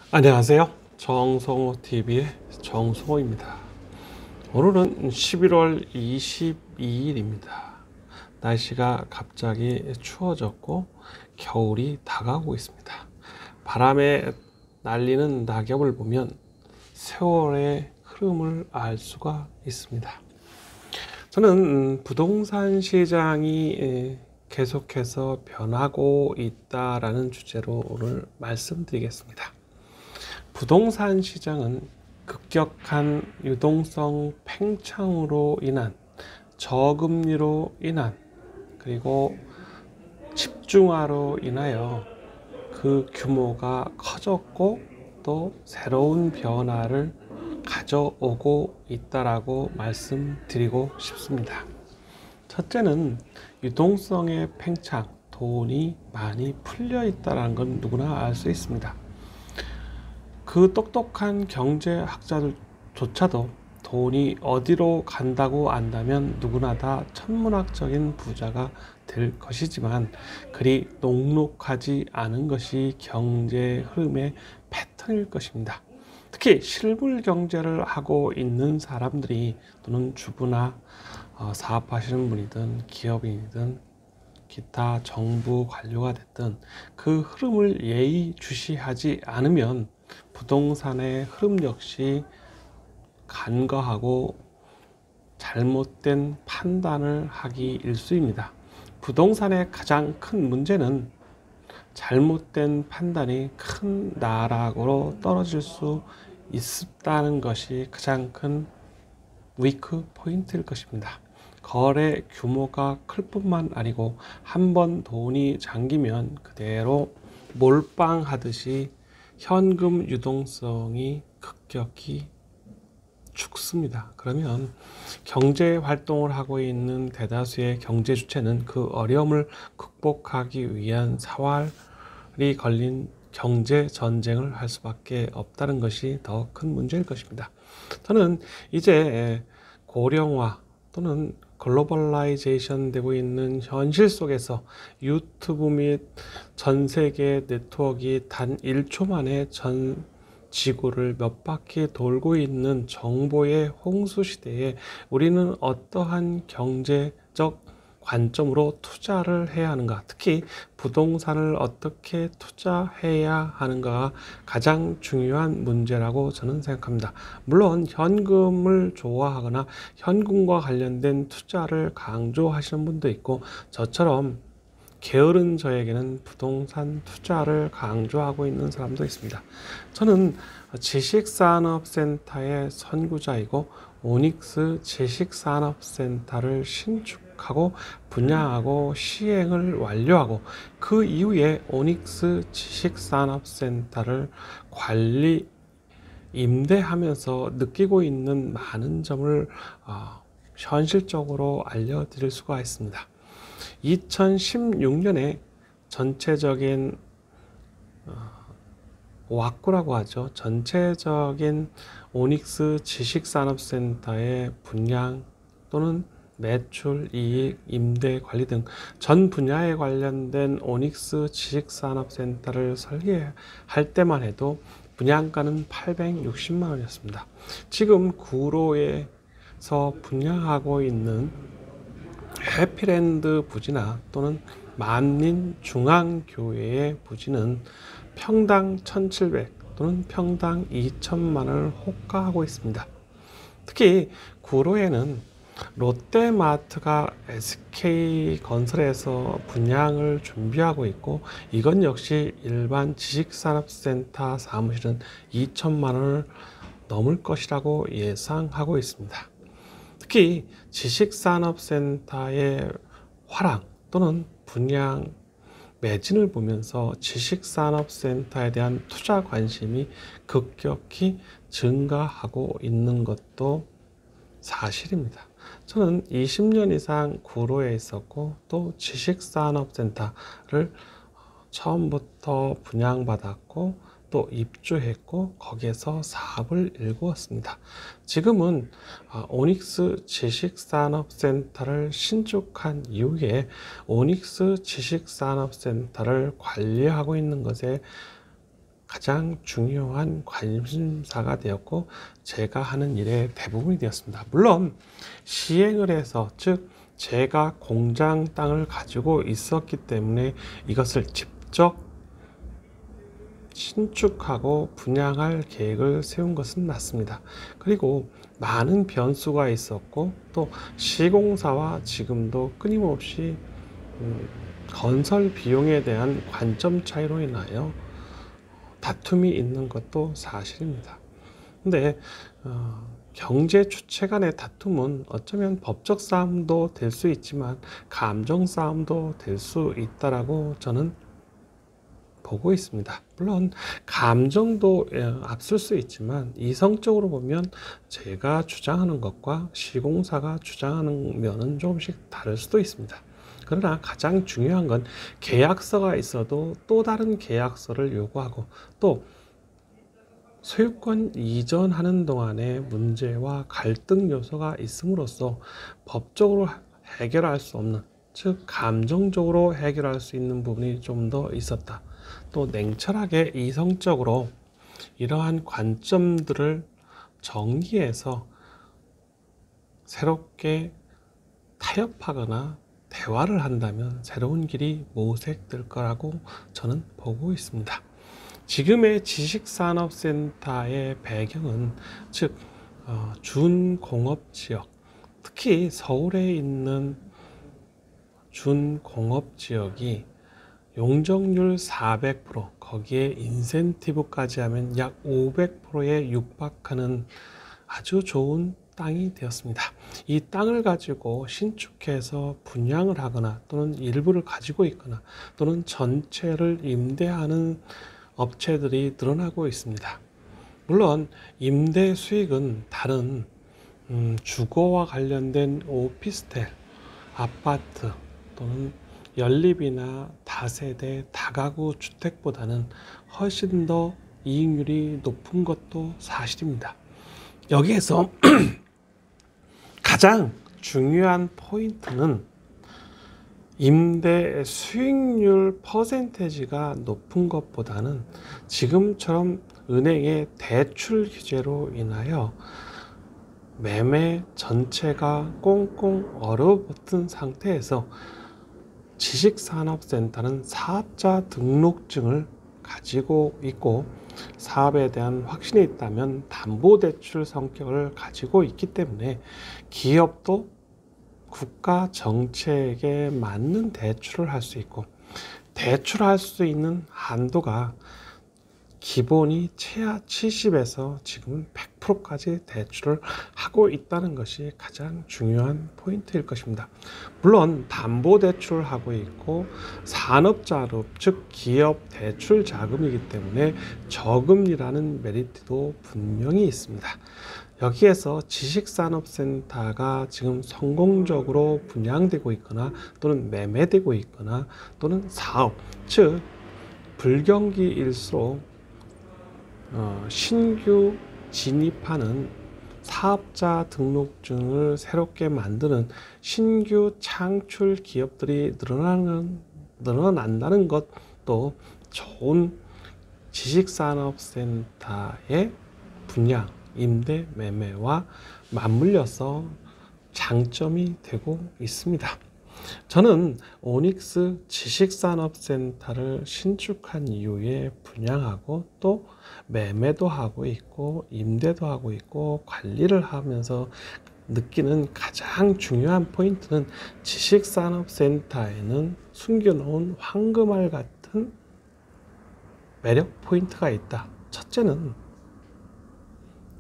안녕하세요. 정성호TV의 정성호입니다. 오늘은 11월 22일입니다. 날씨가 갑자기 추워졌고 겨울이 다가오고 있습니다. 바람에 날리는 낙엽을 보면 세월의 흐름을 알 수가 있습니다. 저는 부동산 시장이 계속해서 변하고 있다라는 주제로 오늘 말씀드리겠습니다. 부동산 시장은 급격한 유동성 팽창으로 인한 저금리로 인한 그리고 집중화로 인하여 그 규모가 커졌고 또 새로운 변화를 가져오고 있다라고 말씀드리고 싶습니다. 첫째는 유동성의 팽창, 돈이 많이 풀려 있다는 건 누구나 알 수 있습니다. 그 똑똑한 경제학자들조차도 돈이 어디로 간다고 안다면 누구나 다 천문학적인 부자가 될 것이지만 그리 녹록하지 않은 것이 경제 흐름의 패턴일 것입니다. 특히 실물 경제를 하고 있는 사람들이 또는 주부나 사업하시는 분이든 기업인이든 기타 정부 관료가 됐든 그 흐름을 예의주시하지 않으면 부동산의 흐름 역시 간과하고 잘못된 판단을 하기 일쑤입니다. 부동산의 가장 큰 문제는 잘못된 판단이 큰 나락으로 떨어질 수 있다는 것이 가장 큰 위크 포인트일 것입니다. 거래 규모가 클 뿐만 아니고 한번 돈이 잠기면 그대로 몰빵하듯이 현금 유동성이 급격히 죽습니다. 그러면 경제 활동을 하고 있는 대다수의 경제 주체는 그 어려움을 극복하기 위한 사활이 걸린 경제 전쟁을 할 수밖에 없다는 것이 더 큰 문제일 것입니다. 저는 이제 고령화 또는 글로벌라이제이션 되고 있는 현실 속에서 유튜브 및 전 세계 네트워크가 단 1초 만에 전 지구를 몇 바퀴 돌고 있는 정보의 홍수 시대에 우리는 어떠한 경제적 관점으로 투자를 해야 하는가, 특히 부동산을 어떻게 투자해야 하는가가 가장 중요한 문제라고 저는 생각합니다. 물론 현금을 좋아하거나 현금과 관련된 투자를 강조하시는 분도 있고 저처럼 게으른 저에게는 부동산 투자를 강조하고 있는 사람도 있습니다. 저는 지식산업센터의 선구자이고 오닉스 지식산업센터를 신축하고 분양하고 시행을 완료하고 그 이후에 오닉스 지식산업센터를 관리 임대하면서 느끼고 있는 많은 점을 현실적으로 알려드릴 수가 있습니다. 2016년에 전체적인 왁구라고 하죠. 전체적인 오닉스 지식산업센터의 분양 또는 매출, 이익, 임대, 관리 등 전 분야에 관련된 오닉스 지식산업센터를 설계할 때만 해도 분양가는 860만 원이었습니다. 지금 구로에서 분양하고 있는 해피랜드 부지나 또는 만린중앙교회의 부지는 평당 1,700 또는 평당 2천만 원을 호가하고 있습니다. 특히 구로에는 롯데마트가 SK건설에서 분양을 준비하고 있고 이건 역시 일반 지식산업센터 사무실은 2천만 원을 넘을 것이라고 예상하고 있습니다. 특히 지식산업센터의 화랑 또는 분양 매진을 보면서 지식산업센터에 대한 투자 관심이 급격히 증가하고 있는 것도 사실입니다. 저는 20년 이상 구로에 있었고 또 지식산업센터를 처음부터 분양받았고 또 입주했고 거기에서 사업을 일구었습니다. 지금은 오닉스 지식산업센터를 신축한 이후에 오닉스 지식산업센터를 관리하고 있는 것에 가장 중요한 관심사가 되었고 제가 하는 일의 대부분이 되었습니다. 물론 시행을 해서, 즉 제가 공장 땅을 가지고 있었기 때문에 이것을 직접 신축하고 분양할 계획을 세운 것은 맞습니다. 그리고 많은 변수가 있었고 또 시공사와 지금도 끊임없이 건설 비용에 대한 관점 차이로 인하여 다툼이 있는 것도 사실입니다. 근데 경제 주체 간의 다툼은 어쩌면 법적 싸움도 될 수 있지만 감정 싸움도 될 수 있다라고 저는 보고 있습니다. 물론 감정도 앞설 수 있지만 이성적으로 보면 제가 주장하는 것과 시공사가 주장하는 면은 조금씩 다를 수도 있습니다. 그러나 가장 중요한 건 계약서가 있어도 또 다른 계약서를 요구하고 또 소유권 이전하는 동안에 문제와 갈등 요소가 있음으로써 법적으로 해결할 수 없는, 즉 감정적으로 해결할 수 있는 부분이 좀 더 있었다. 또 냉철하게 이성적으로 이러한 관점들을 정리해서 새롭게 타협하거나 대화를 한다면 새로운 길이 모색될 거라고 저는 보고 있습니다. 지금의 지식산업센터의 배경은 즉 준공업지역, 특히 서울에 있는 준공업지역이 용적률 400%, 거기에 인센티브까지 하면 약 500%에 육박하는 아주 좋은 땅이 되었습니다. 이 땅을 가지고 신축해서 분양을 하거나 또는 일부를 가지고 있거나 또는 전체를 임대하는 업체들이 늘어나고 있습니다. 물론 임대 수익은 다른 주거와 관련된 오피스텔, 아파트 또는 연립이나 다세대, 다가구 주택보다는 훨씬 더 이익률이 높은 것도 사실입니다. 여기에서 가장 중요한 포인트는 임대 수익률 퍼센테이지가 높은 것보다는 지금처럼 은행의 대출 규제로 인하여 매매 전체가 꽁꽁 얼어붙은 상태에서 지식산업센터는 사업자 등록증을 가지고 있고 사업에 대한 확신이 있다면 담보대출 성격을 가지고 있기 때문에 기업도 국가 정책에 맞는 대출을 할 수 있고 대출할 수 있는 한도가 기본이 최하 70에서 지금은 100%까지 대출을 하고 있다는 것이 가장 중요한 포인트일 것입니다. 물론 담보대출을 하고 있고 산업자료, 즉 기업 대출 자금이기 때문에 저금리라는 메리트도 분명히 있습니다. 여기에서 지식산업센터가 지금 성공적으로 분양되고 있거나 또는 매매되고 있거나 또는 사업, 즉 불경기일수록 신규 진입하는 사업자 등록증을 새롭게 만드는 신규 창출 기업들이 늘어난다는 것도 좋은 지식산업센터의 분양, 임대, 매매와 맞물려서 장점이 되고 있습니다. 저는 오닉스 지식산업센터를 신축한 이후에 분양하고 또 매매도 하고 있고 임대도 하고 있고 관리를 하면서 느끼는 가장 중요한 포인트는 지식산업센터에는 숨겨놓은 황금알 같은 매력 포인트가 있다. 첫째는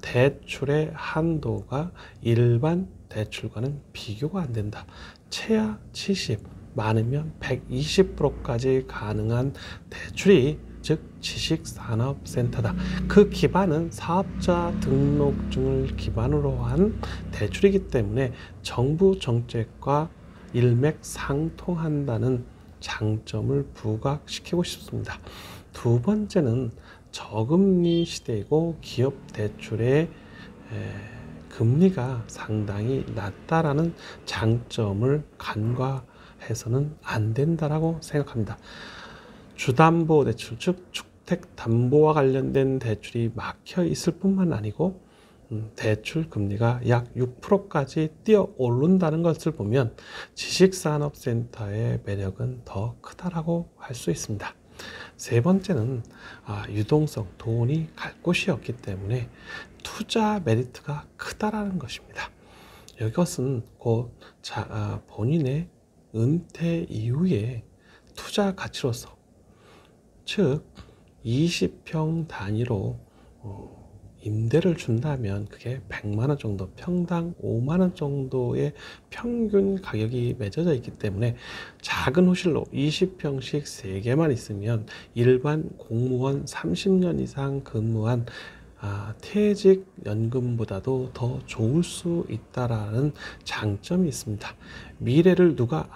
대출의 한도가 일반 대출과는 비교가 안 된다. 최하 70, 많으면 120%까지 가능한 대출이 즉 지식산업센터다. 그 기반은 사업자 등록증을 기반으로 한 대출이기 때문에 정부 정책과 일맥상통한다는 장점을 부각시키고 싶습니다. 두 번째는 저금리 시대이고 기업 대출의 금리가 상당히 낮다라는 장점을 간과해서는 안 된다라고 생각합니다. 주담보대출, 즉 주택담보와 관련된 대출이 막혀 있을 뿐만 아니고 대출 금리가 약 6%까지 뛰어 오른다는 것을 보면 지식산업센터의 매력은 더 크다라고 할 수 있습니다. 세 번째는 유동성, 돈이 갈 곳이 없기 때문에 투자 메리트가 크다라는 것입니다. 이것은 곧 본인의 은퇴 이후에 투자 가치로서, 즉 20평 단위로 임대를 준다면 그게 100만 원 정도, 평당 5만 원 정도의 평균 가격이 맺어져 있기 때문에 작은 호실로 20평씩 3개만 있으면 일반 공무원 30년 이상 근무한 퇴직연금보다도 더 좋을 수 있다라는 장점이 있습니다. 미래를 누가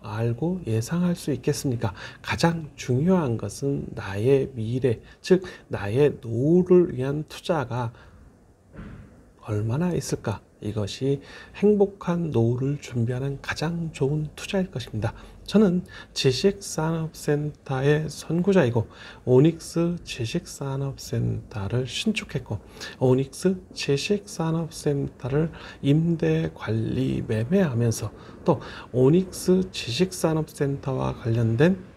알고 예상할 수 있겠습니까? 가장 중요한 것은 나의 미래, 즉 나의 노후를 위한 투자가 얼마나 있을까? 이것이 행복한 노후를 준비하는 가장 좋은 투자일 것입니다. 저는 지식산업센터의 선구자이고 오닉스 지식산업센터를 신축했고 오닉스 지식산업센터를 임대 관리 매매하면서 또 오닉스 지식산업센터와 관련된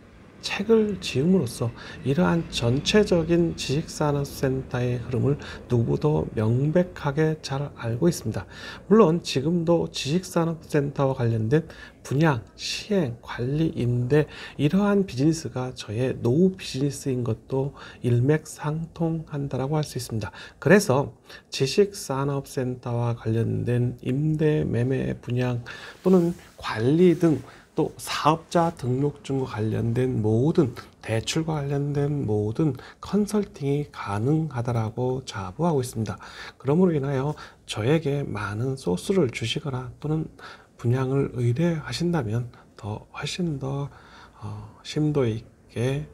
책을 지음으로써 이러한 전체적인 지식산업센터의 흐름을 누구도 명백하게 잘 알고 있습니다. 물론 지금도 지식산업센터와 관련된 분양, 시행, 관리, 임대 이러한 비즈니스가 저의 노후 비즈니스인 것도 일맥상통한다라고 할 수 있습니다. 그래서 지식산업센터와 관련된 임대, 매매, 분양 또는 관리 등 또 사업자 등록증과 관련된 모든 대출과 관련된 모든 컨설팅이 가능하다라고 자부하고 있습니다. 그러므로 인하여 저에게 많은 소스를 주시거나 또는 분양을 의뢰하신다면 훨씬 더 심도 있게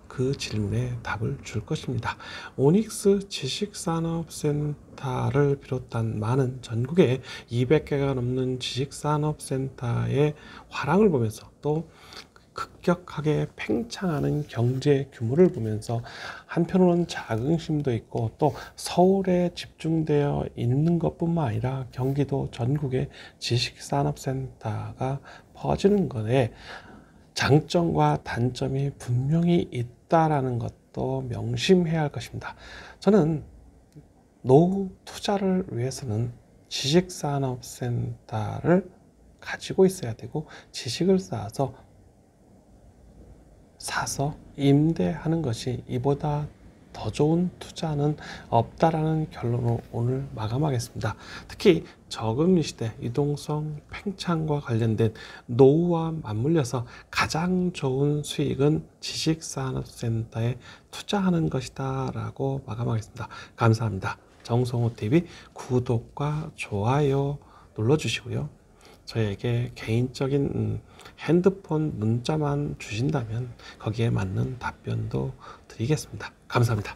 그 질문에 답을 줄 것입니다. 오닉스 지식산업센터를 비롯한 많은 전국에 200개가 넘는 지식산업센터의 화랑을 보면서 또 급격하게 팽창하는 경제 규모를 보면서 한편으로는 자긍심도 있고 또 서울에 집중되어 있는 것뿐만 아니라 경기도 전국에 지식산업센터가 퍼지는 것에 장점과 단점이 분명히 있다라는 것도 명심해야 할 것입니다. 저는 노후 투자를 위해서는 지식산업센터를 가지고 있어야 되고 지식을 사서 임대하는 것이 이보다 더 좋은 투자는 없다라는 결론으로 오늘 마감하겠습니다. 특히 저금리 시대 유동성 팽창과 관련된 노후와 맞물려서 가장 좋은 수익은 지식산업센터에 투자하는 것이다 라고 마감하겠습니다. 감사합니다. 정성호TV 구독과 좋아요 눌러주시고요. 저에게 개인적인 핸드폰 문자만 주신다면 거기에 맞는 답변도 드리겠습니다. 감사합니다.